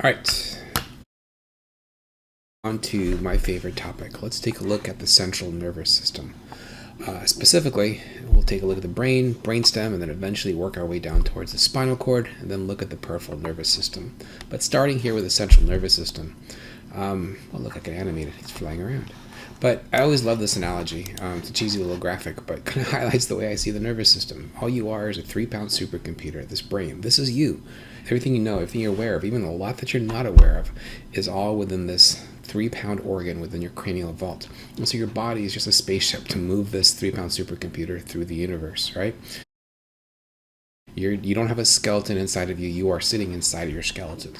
All right, on to my favorite topic. Let's take a look at the central nervous system. Specifically, we'll take a look at the brain, brainstem, and then eventually work our way down towards the spinal cord, and then look at the peripheral nervous system. But starting here with the central nervous system, well, look, I can animate it. It's flying around. But I always love this analogy. It's a cheesy little graphic, but it kind of highlights the way I see the nervous system. All you are is a 3-pound supercomputer, this brain. This is you. Everything you know, everything you're aware of, even a lot that you're not aware of, is all within this 3-pound organ within your cranial vault. And so your body is just a spaceship to move this 3-pound supercomputer through the universe, right? You don't have a skeleton inside of you. You are sitting inside of your skeleton.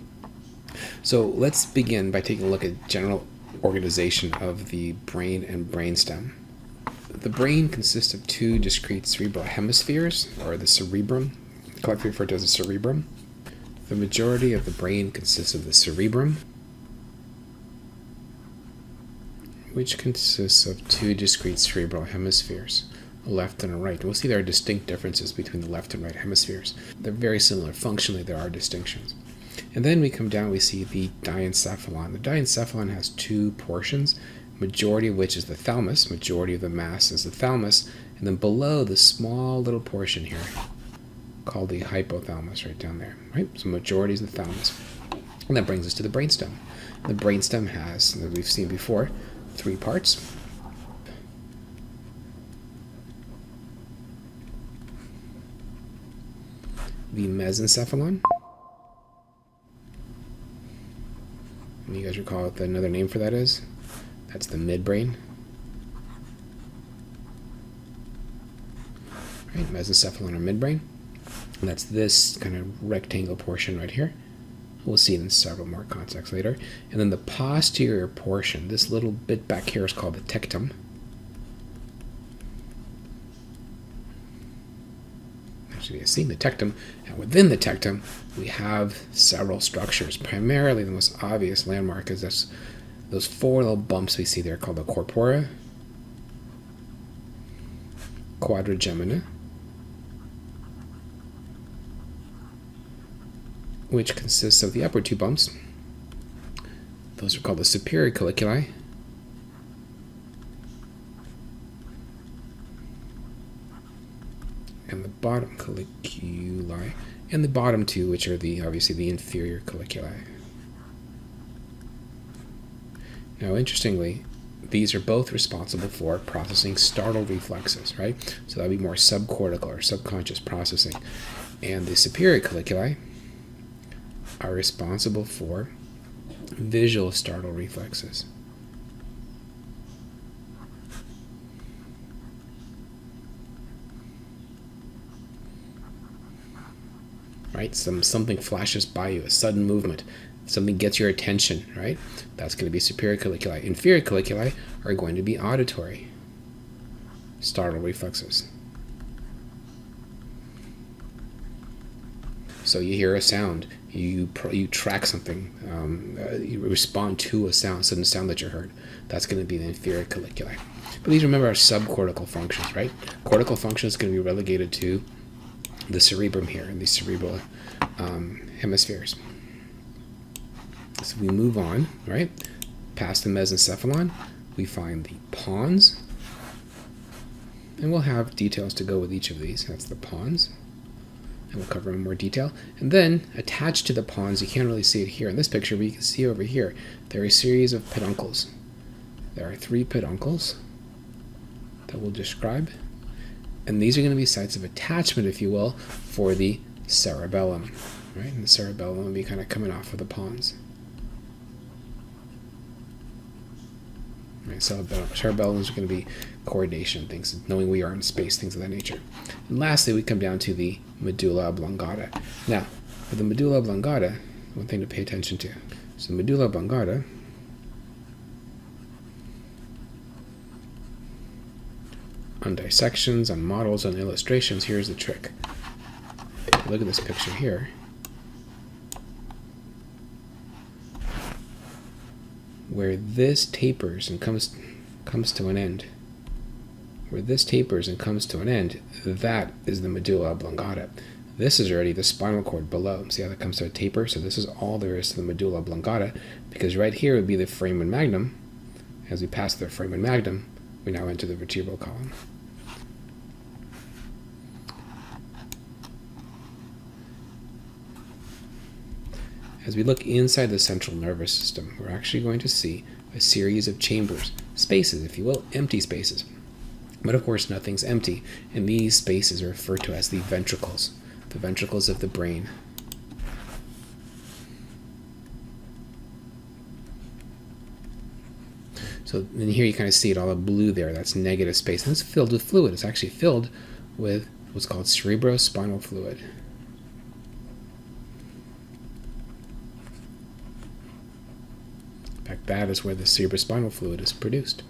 So let's begin by taking a look at general organization of the brain and brainstem. The brain consists of 2 discrete cerebral hemispheres, or the cerebrum, collectively referred to as the cerebrum. The majority of the brain consists of the cerebrum, which consists of 2 discrete cerebral hemispheres, a left and a right. We'll see there are distinct differences between the left and right hemispheres. They're very similar. Functionally, there are distinctions. And then we come down, we see the diencephalon. The diencephalon has 2 portions, majority of which is the thalamus, majority of the mass is the thalamus, and then below the small little portion here, called the hypothalamus, right down there, right? So majority is the thalamus. And that brings us to the brainstem. The brainstem has, as we've seen before, 3 parts. The mesencephalon. And you guys recall what another name for that is? That's the midbrain. Right, mesencephalon or midbrain. And that's this kind of rectangle portion right here. We'll see it in several more contexts later. And then the posterior portion, this little bit back here, is called the tectum. Actually, I've seen the tectum. And within the tectum, we have several structures. Primarily, the most obvious landmark is those 4 little bumps we see there called the corpora, quadrigemina, which consists of the upper 2 bumps. Those are called the superior colliculi, and the bottom colliculi, and the bottom 2, which are obviously the inferior colliculi. Now, interestingly, these are both responsible for processing startle reflexes, right? So that would be more subcortical or subconscious processing. And the superior colliculi are responsible for visual startle reflexes. Right? Something flashes by you, a sudden movement, something gets your attention, right? That's going to be superior colliculi. Inferior colliculi are going to be auditory startle reflexes. So you hear a sound, you track something, you respond to a sound, sudden sound that you heard. That's going to be the inferior colliculi. But these, remember, are subcortical functions, right? Cortical function is going to be relegated to the cerebrum here, and the cerebral hemispheres. So we move on, right? Past the mesencephalon, we find the pons, and we'll have details to go with each of these. That's the pons, and we'll cover in more detail. And then attached to the pons, you can't really see it here in this picture, but you can see over here, there are a series of peduncles. There are 3 peduncles that we'll describe. And these are going to be sites of attachment, if you will, for the cerebellum, right? And the cerebellum will be kind of coming off of the pons. Right, cerebellum is going to be coordination, things, knowing we are in space, things of that nature. And lastly, we come down to the medulla oblongata. Now, for the medulla oblongata, one thing to pay attention to. So the medulla oblongata on dissections, on models, on illustrations, here's the trick. Look at this picture here. Where this tapers and comes to an end, that is the medulla oblongata. This is already the spinal cord below. See how that comes to a taper? So this is all there is to the medulla oblongata, because right here would be the foramen magnum. As we pass the foramen magnum, we now enter the vertebral column. As we look inside the central nervous system, we're actually going to see a series of chambers, spaces, if you will, empty spaces. But of course, nothing's empty, and these spaces are referred to as the ventricles of the brain. So in here you kind of see it all in blue there. That's negative space, and it's filled with fluid. It's actually filled with what's called cerebrospinal fluid. In fact, that is where the cerebrospinal fluid is produced.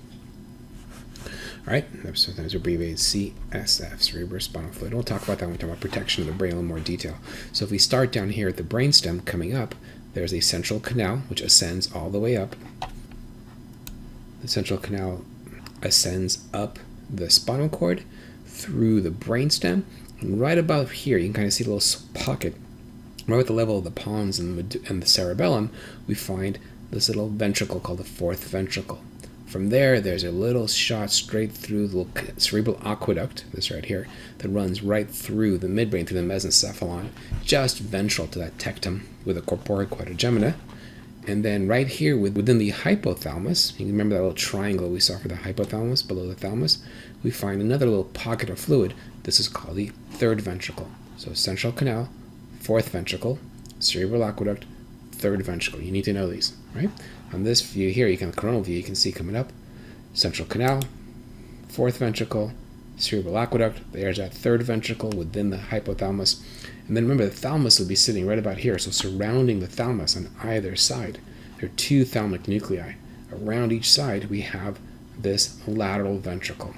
All right, that's sometimes abbreviated CSF, cerebrospinal fluid. We'll talk about that when we talk about protection of the brain in a little more detail. So if we start down here at the brainstem coming up, there's a central canal which ascends all the way up. The central canal ascends up the spinal cord through the brainstem, and right above here you can kind of see a little pocket. Right at the level of the pons and the cerebellum, we find this little ventricle called the fourth ventricle. From there, there's a little shot straight through the cerebral aqueduct, this right here, that runs right through the midbrain, through the mesencephalon, just ventral to that tectum with a corpora quadrigemina. And then right here within the hypothalamus, you can remember that little triangle we saw for the hypothalamus below the thalamus, we find another little pocket of fluid. This is called the third ventricle. So central canal, fourth ventricle, cerebral aqueduct, third ventricle. You need to know these, right? On this view here, coronal view, you can see coming up, central canal, fourth ventricle, cerebral aqueduct. There's that third ventricle within the hypothalamus. And then remember, the thalamus would be sitting right about here. So surrounding the thalamus on either side, there are two thalamic nuclei. Around each side, we have this lateral ventricle.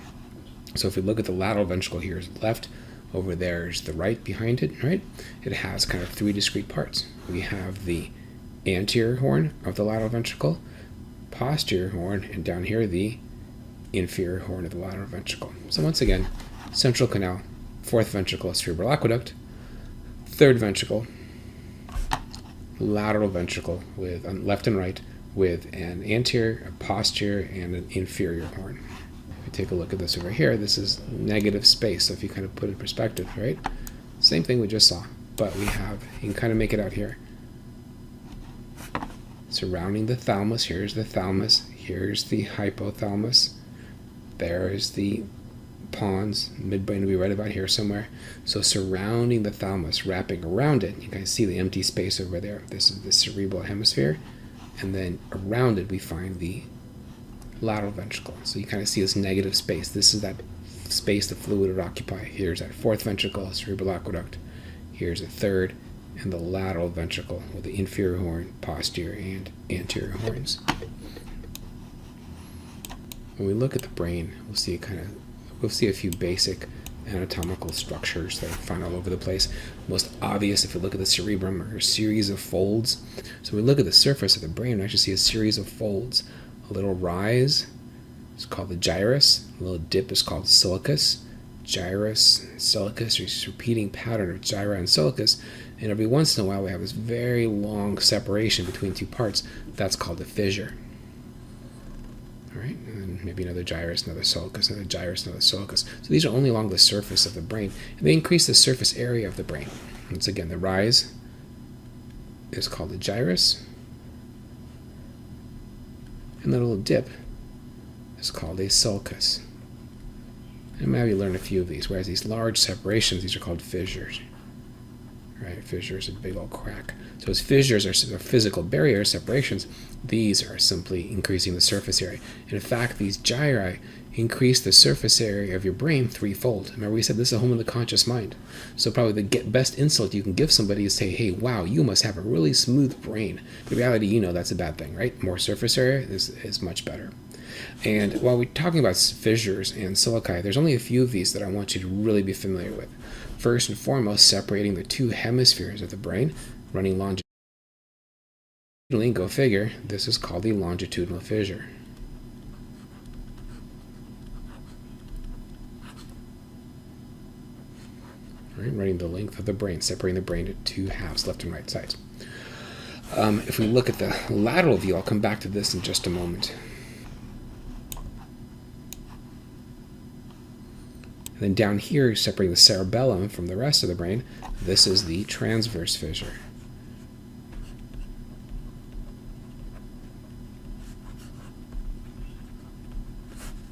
So if we look at the lateral ventricle, here is left, over there is the right behind it, right? It has kind of three discrete parts. We have the anterior horn of the lateral ventricle, posterior horn, and down here the inferior horn of the lateral ventricle. So once again, central canal, fourth ventricle, cerebral aqueduct, third ventricle, lateral ventricle with left and right with an anterior, a posterior, and an inferior horn. If you take a look at this over here, this is negative space. So if you kind of put it in perspective, right? Same thing we just saw, but we have, you can kind of make it out here. Surrounding the thalamus, here's the thalamus, here's the hypothalamus, there is the pons, midbrain will be right about here somewhere. So surrounding the thalamus, wrapping around it, you guys see the empty space over there. This is the cerebral hemisphere, and then around it we find the lateral ventricle. So you kind of see this negative space. This is that space the fluid would occupy. Here's that fourth ventricle, cerebral aqueduct. Here's a third, and the lateral ventricle with the inferior horn, posterior, and anterior horns. When we look at the brain, we'll see a few basic anatomical structures that are found all over the place. Most obvious, if you look at the cerebrum, are a series of folds. So when we look at the surface of the brain, we actually see a series of folds. A little rise is called the gyrus. A little dip is called silicus. Gyrus, silicus, or this repeating pattern of gyra and silicus. And every once in a while, we have this very long separation between two parts. That's called a fissure. All right, and then maybe another gyrus, another sulcus, another gyrus, another sulcus. So these are only along the surface of the brain, and they increase the surface area of the brain. Once again, the rise is called a gyrus, and the little dip is called a sulcus. And maybe you learn a few of these, whereas these large separations, these are called fissures. Right, fissures, a big old crack. So as fissures are physical barriers, separations, these are simply increasing the surface area. And in fact, these gyri increase the surface area of your brain threefold. Remember we said this is a home of the conscious mind. So probably the best insult you can give somebody is say, hey, wow, you must have a really smooth brain. The reality, you know that's a bad thing, right? More surface area is much better. And while we're talking about fissures and silici, there's only a few of these that I want you to really be familiar with. First and foremost, separating the two hemispheres of the brain, running longitudinally, go figure, this is called the longitudinal fissure. right? Running the length of the brain, separating the brain into two halves, left and right sides. If we look at the lateral view, I'll come back to this in just a moment. And then down here, separating the cerebellum from the rest of the brain, this is the transverse fissure.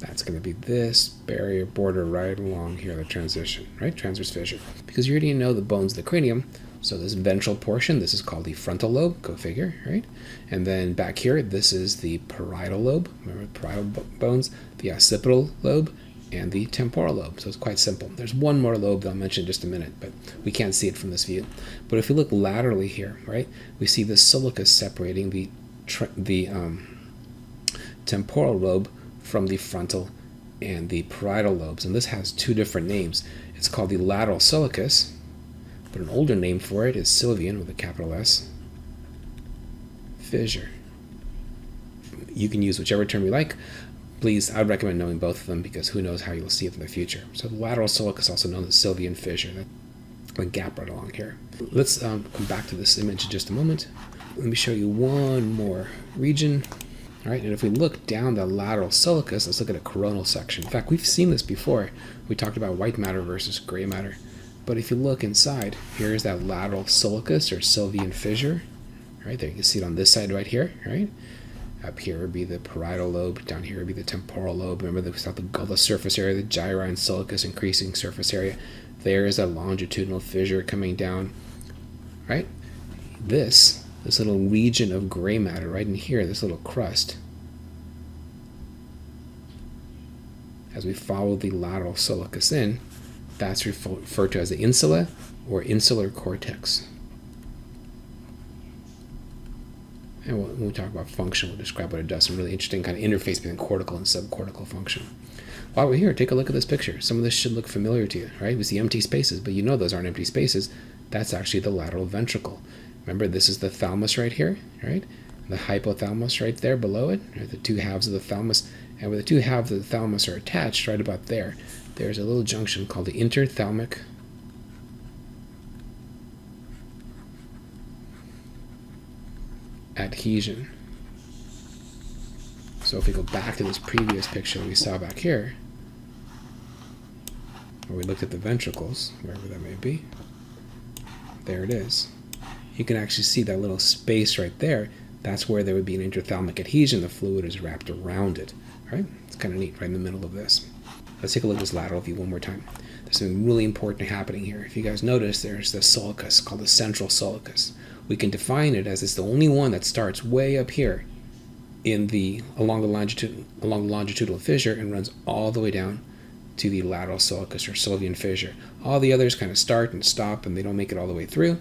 That's going to be this barrier border right along here, the transition, right? Transverse fissure. Because you already know the bones of the cranium, so this ventral portion, this is called the frontal lobe, go figure, right? And then back here, this is the parietal lobe, remember the parietal bones, the occipital lobe, and the temporal lobe. So it's quite simple. There's one more lobe that I'll mention in just a minute, but we can't see it from this view. But if you look laterally here, right, we see the solicus separating the temporal lobe from the frontal and the parietal lobes. And this has two different names. It's called the lateral solicus, but an older name for it is Sylvian with a capital S fissure. You can use whichever term you like. Please, I'd recommend knowing both of them because who knows how you'll see it in the future. So the lateral solicus, also known as Sylvian fissure, that's the gap right along here. Let's come back to this image in just a moment. Let me show you one more region. All right, and if we look down the lateral solicus, let's look at a coronal section. In fact, we've seen this before. We talked about white matter versus gray matter. But if you look inside, here's that lateral solicus or Sylvian fissure. Right there, you can see it on this side right here, right? Up here would be the parietal lobe. Down here would be the temporal lobe. Remember, we saw the surface area, the gyri and solicus increasing surface area. There is a longitudinal fissure coming down, right? This little region of gray matter right in here, this little crust, as we follow the lateral solicus in, that's referred to as the insula or insular cortex. And when we talk about function, we'll describe what it does. Some really interesting kind of interface between cortical and subcortical function. While we're here, take a look at this picture. Some of this should look familiar to you, right? We see empty spaces, but you know those aren't empty spaces. That's actually the lateral ventricle. Remember, this is the thalamus right here, right? The hypothalamus right there below it, right? The two halves of the thalamus. And where the two halves of the thalamus are attached, right about there, there's a little junction called the interthalamic adhesion. So if we go back to this previous picture we saw back here, where we looked at the ventricles, wherever that may be, there it is. You can actually see that little space right there. That's where there would be an interthalamic adhesion. The fluid is wrapped around it, right? It's kind of neat, right in the middle of this. Let's take a look at this lateral view one more time. There's something really important happening here. If you guys notice, there's the solicus called the central solicus. We can define it as it's the only one that starts way up here along the longitudinal fissure and runs all the way down to the lateral solicus or Sylvian fissure. All the others kind of start and stop and they don't make it all the way through,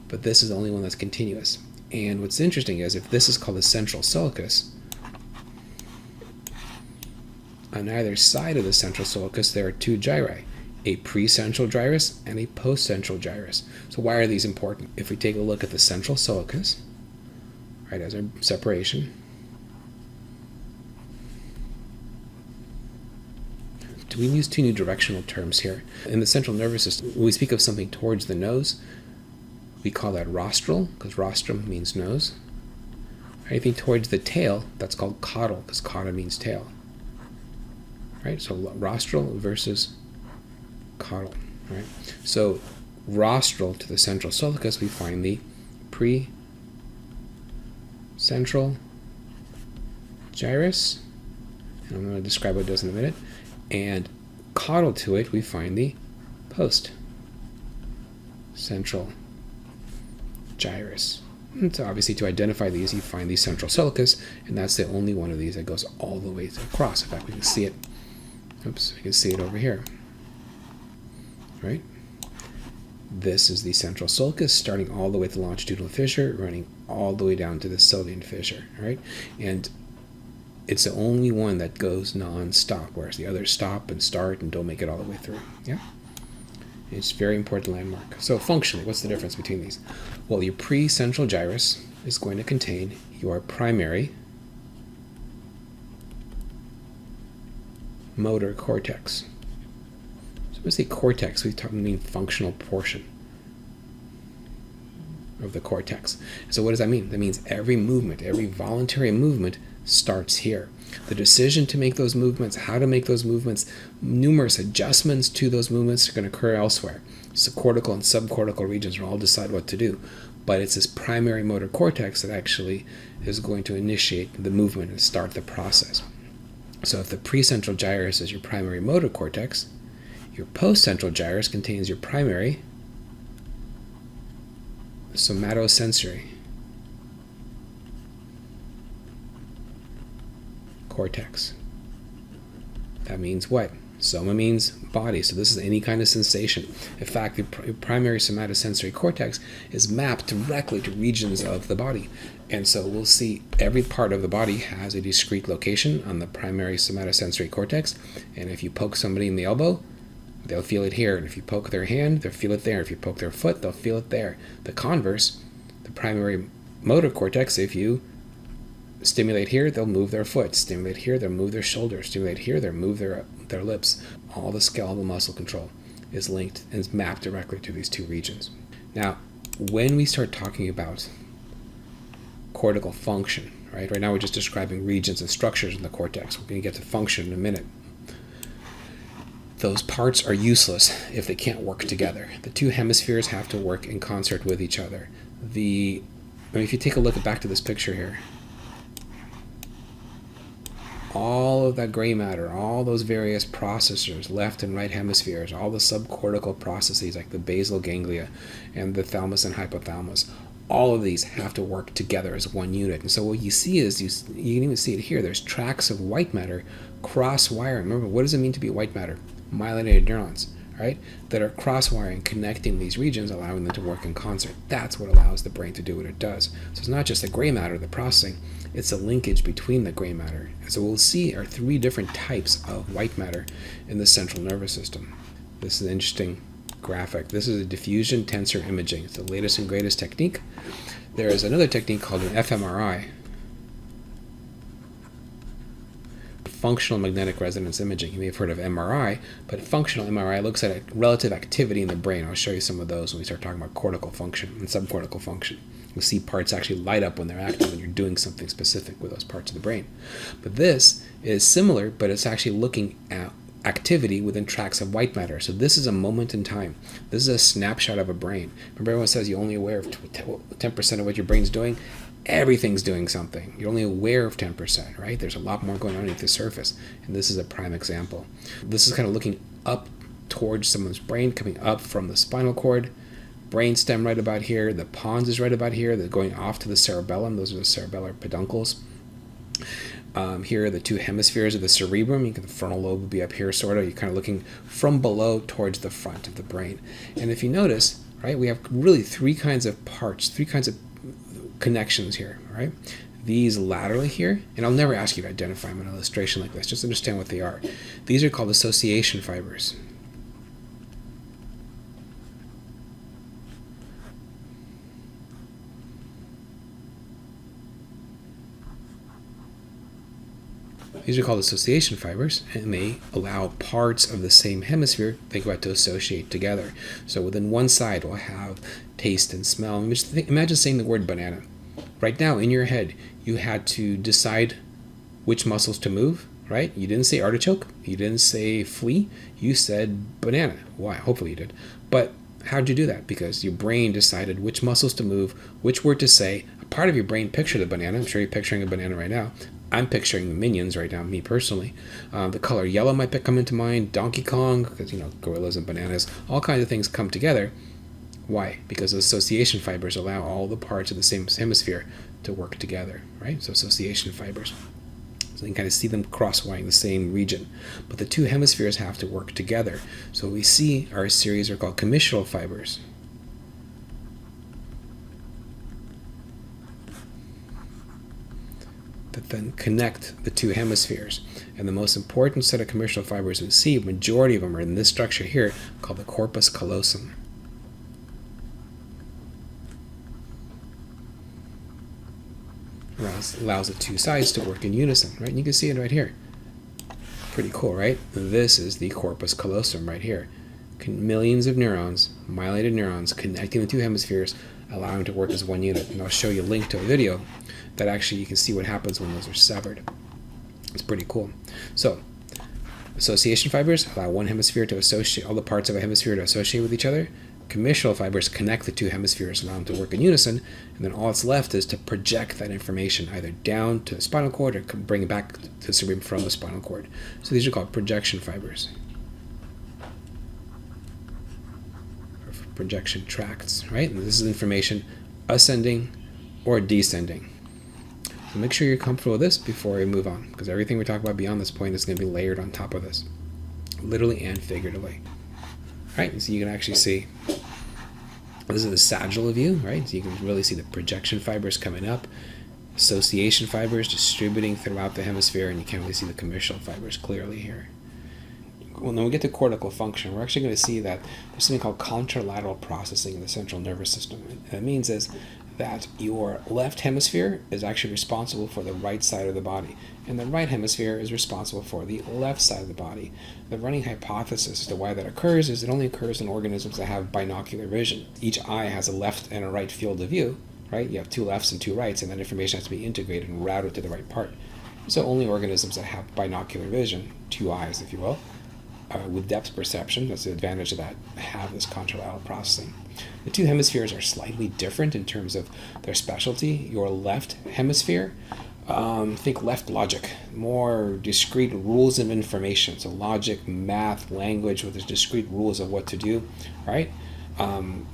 but this is the only one that's continuous. And what's interesting is if this is called the central solicus, on either side of the central solicus there are two gyri, a precentral gyrus and a postcentral gyrus. So why are these important? If we take a look at the central solicus, right, as our separation, we use two new directional terms here. In the central nervous system, when we speak of something towards the nose, we call that rostral, because rostrum means nose. Anything towards the tail, that's called caudal, because cauda means tail. Right? So rostral versus caudal. Right? So rostral to the central solicus, we find the precentral gyrus, and I'm going to describe what it does in a minute. And caudal to it, we find the postcentral gyrus. And so obviously to identify these, you find the central solicus, and that's the only one of these that goes all the way across. In fact, we can see it. Oops, we can see it over here. Right? This is the central solicus, starting all the way to the longitudinal fissure, running all the way down to the Sylvian fissure. Right? And it's the only one that goes non-stop, whereas the others stop and start and don't make it all the way through. Yeah? It's a very important landmark. So functionally, what's the difference between these? Well, your precentral gyrus is going to contain your primary motor cortex. when we say cortex, we mean functional portion of the cortex. So what does that mean? That means every movement, every voluntary movement starts here. The decision to make those movements, how to make those movements, numerous adjustments to those movements are going to occur elsewhere. So cortical and subcortical regions will all decide what to do. But it's this primary motor cortex that actually is going to initiate the movement and start the process. So if the precentral gyrus is your primary motor cortex, your postcentral gyrus contains your primary somatosensory cortex. That means what? Soma means body, so this is any kind of sensation. In fact, the primary somatosensory cortex is mapped directly to regions of the body. And so we'll see every part of the body has a discrete location on the primary somatosensory cortex. And if you poke somebody in the elbow, they'll feel it here. And if you poke their hand, they'll feel it there. If you poke their foot, they'll feel it there. The converse, the primary motor cortex, if you stimulate here, they'll move their foot. Stimulate here, they'll move their shoulder. Stimulate here, they'll move their lips. All the skeletal muscle control is linked and is mapped directly to these two regions. Now, when we start talking about cortical function, right now we're just describing regions and structures in the cortex. We're going to get to function in a minute. Those parts are useless if they can't work together. The two hemispheres have to work in concert with each other. If you take a look back to this picture here, all of that gray matter, all those various processors, left and right hemispheres, all the subcortical processes like the basal ganglia and the thalamus and hypothalamus, all of these have to work together as one unit. And so what you see is, you can even see it here, there's tracts of white matter cross-wiring. Remember, what does it mean to be white matter? Myelinated neurons, right? That are cross-wiring, connecting these regions, allowing them to work in concert. That's what allows the brain to do what it does. So it's not just the gray matter, the processing, it's a linkage between the gray matter. And so we'll see are three different types of white matter in the central nervous system. This is an interesting graphic. This is a diffusion tensor imaging. It's the latest and greatest technique. There is another technique called an fMRI, functional magnetic resonance imaging. You may have heard of MRI, but functional MRI looks at relative activity in the brain. I'll show you some of those when we start talking about cortical function and subcortical function. You'll see parts actually light up when they're active and you're doing something specific with those parts of the brain. But this is similar, but it's actually looking at activity within tracts of white matter. So this is a moment in time. This is a snapshot of a brain. Remember, everyone says you're only aware of 10% of what your brain's doing. Everything's doing something. You're only aware of 10%, right? There's a lot more going on underneath the surface. And this is a prime example. This is kind of looking up towards someone's brain, coming up from the spinal cord. Brain stem right about here. The pons is right about here. They're going off to the cerebellum. Those are the cerebellar peduncles. Here are the two hemispheres of the cerebrum. The frontal lobe would be up here, sort of. You're kind of looking from below towards the front of the brain. And if you notice, right, we have really three kinds of parts, three kinds of connections here, right? These laterally here, and I'll never ask you to identify them in an illustration like this. Just understand what they are. These are called association fibers. These are called association fibers, and they allow parts of the same hemisphere, think about, to associate together. So within one side, we'll have taste and smell. Imagine saying the word banana. Right now, in your head, you had to decide which muscles to move, right? You didn't say artichoke. You didn't say flea. You said banana. Why? Hopefully you did. But how did you do that? Because your brain decided which muscles to move, which word to say. A part of your brain pictured the banana. I'm sure you're picturing a banana right now. I'm picturing the Minions right now, me personally. The color yellow might come into mind, Donkey Kong, because, gorillas and bananas, all kinds of things come together. Why? Because association fibers allow all the parts of the same hemisphere to work together, right? So association fibers. So you can kind of see them cross-wiring the same region. But the two hemispheres have to work together. So what we see are a series are called commissural fibers. That then connect the two hemispheres. And the most important set of commissural fibers we see, majority of them are in this structure here, called the corpus callosum. Allows the two sides to work in unison, right? And you can see it right here. Pretty cool, right? This is the corpus callosum right here. Millions of neurons, myelinated neurons, connecting the two hemispheres, allowing them to work as one unit. And I'll show you a link to a video that actually you can see what happens when those are severed. It's pretty cool. So, association fibers allow one hemisphere to associate, all the parts of a hemisphere to associate with each other. Commissural fibers connect the two hemispheres, allow them to work in unison, and then all that's left is to project that information either down to the spinal cord or bring it back to the cerebrum from the spinal cord. So these are called projection fibers. Projection tracts, right? And this is information ascending or descending. So make sure you're comfortable with this before we move on, because everything we talk about beyond this point is going to be layered on top of this, literally and figuratively. Right? So you can actually see, this is the sagittal view, right? So you can really see the projection fibers coming up, association fibers distributing throughout the hemisphere, and you can't really see the commissural fibers clearly here. When we get to cortical function, we're actually going to see that there's something called contralateral processing in the central nervous system. And what that means is that your left hemisphere is actually responsible for the right side of the body, and the right hemisphere is responsible for the left side of the body. The running hypothesis as to why that occurs is it only occurs in organisms that have binocular vision. Each eye has a left and a right field of view, right? You have two lefts and two rights, and that information has to be integrated and routed to the right part. So only organisms that have binocular vision, two eyes if you will, with depth perception, that's the advantage of that, have this contralateral processing. The two hemispheres are slightly different in terms of their specialty. Your left hemisphere, think left logic, more discrete rules of information. So logic, math, language with its discrete rules of what to do, right?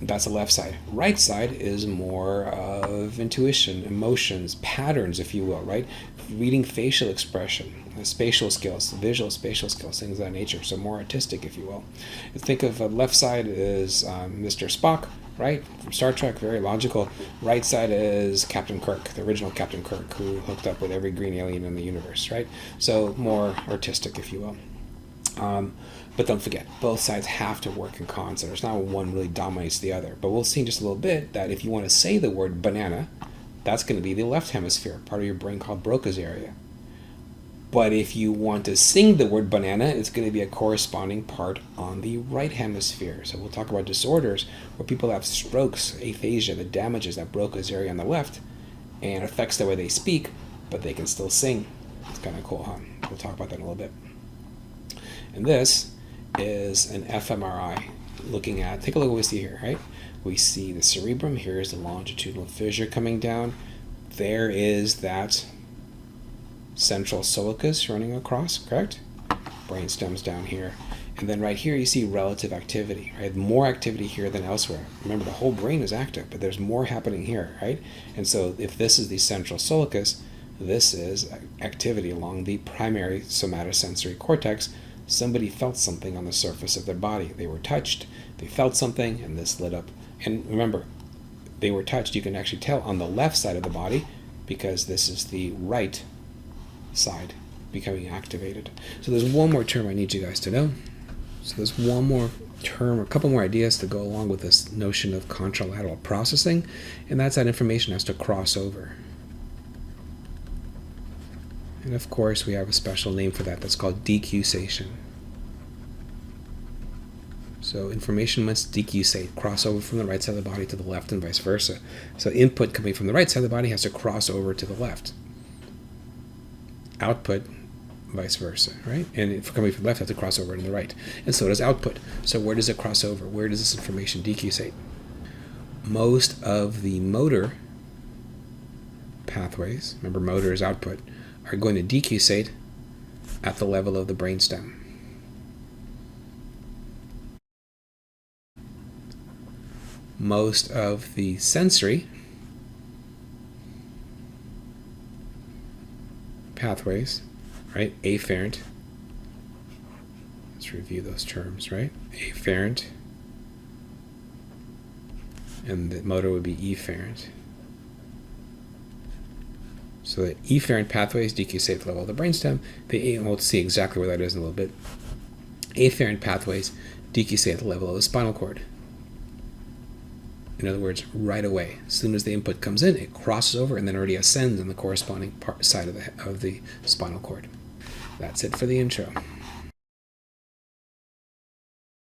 That's the left side. Right side is more of intuition, emotions, patterns, if you will, right? Reading facial expression, spatial skills, visual spatial skills, things of that nature. So more artistic, if you will. Think of the left side as Mr. Spock, right? From Star Trek, very logical. Right side is Captain Kirk, the original Captain Kirk, who hooked up with every green alien in the universe, right? So more artistic, if you will. But don't forget, both sides have to work in concert. It's not one really dominates the other. But we'll see in just a little bit that if you want to say the word banana, that's going to be the left hemisphere, part of your brain called Broca's area. But if you want to sing the word banana, it's going to be a corresponding part on the right hemisphere. So we'll talk about disorders where people have strokes, aphasia, that damages that Broca's area on the left and affects the way they speak, but they can still sing. It's kind of cool, huh? We'll talk about that in a little bit. And this is an fMRI looking at, take a look at what we see here, right? We see the cerebrum. Here is the longitudinal fissure coming down. There is that central sulcus running across, correct? Brain stem's down here. And then right here you see relative activity, right? More activity here than elsewhere. Remember, the whole brain is active, but there's more happening here, right? And so if this is the central sulcus, this is activity along the primary somatosensory cortex. Somebody felt something on the surface of their body. They were touched, they felt something, and this lit up. And remember, they were touched, you can actually tell on the left side of the body because this is the right side becoming activated. So there's one more term I need you guys to know. So there's one more term, a couple more ideas to go along with this notion of contralateral processing, and that's that information has to cross over. And of course, we have a special name for that that's called decussation. So information must decussate, cross over from the right side of the body to the left and vice versa. So input coming from the right side of the body has to cross over to the left. Output, vice versa, right? And if coming from the left, has to cross over to the right. And so does output. So where does it cross over? Where does this information decussate? Most of the motor pathways, remember motor is output, are going to decussate at the level of the brainstem. Most of the sensory pathways, right? Afferent. Let's review those terms, right? Afferent. And the motor would be efferent. So the efferent pathways decussate at the level of the brainstem. We'll see exactly where that is in a little bit. Afferent pathways decussate at the level of the spinal cord. In other words, right away. As soon as the input comes in, it crosses over and then already ascends on the corresponding side of the spinal cord. That's it for the intro.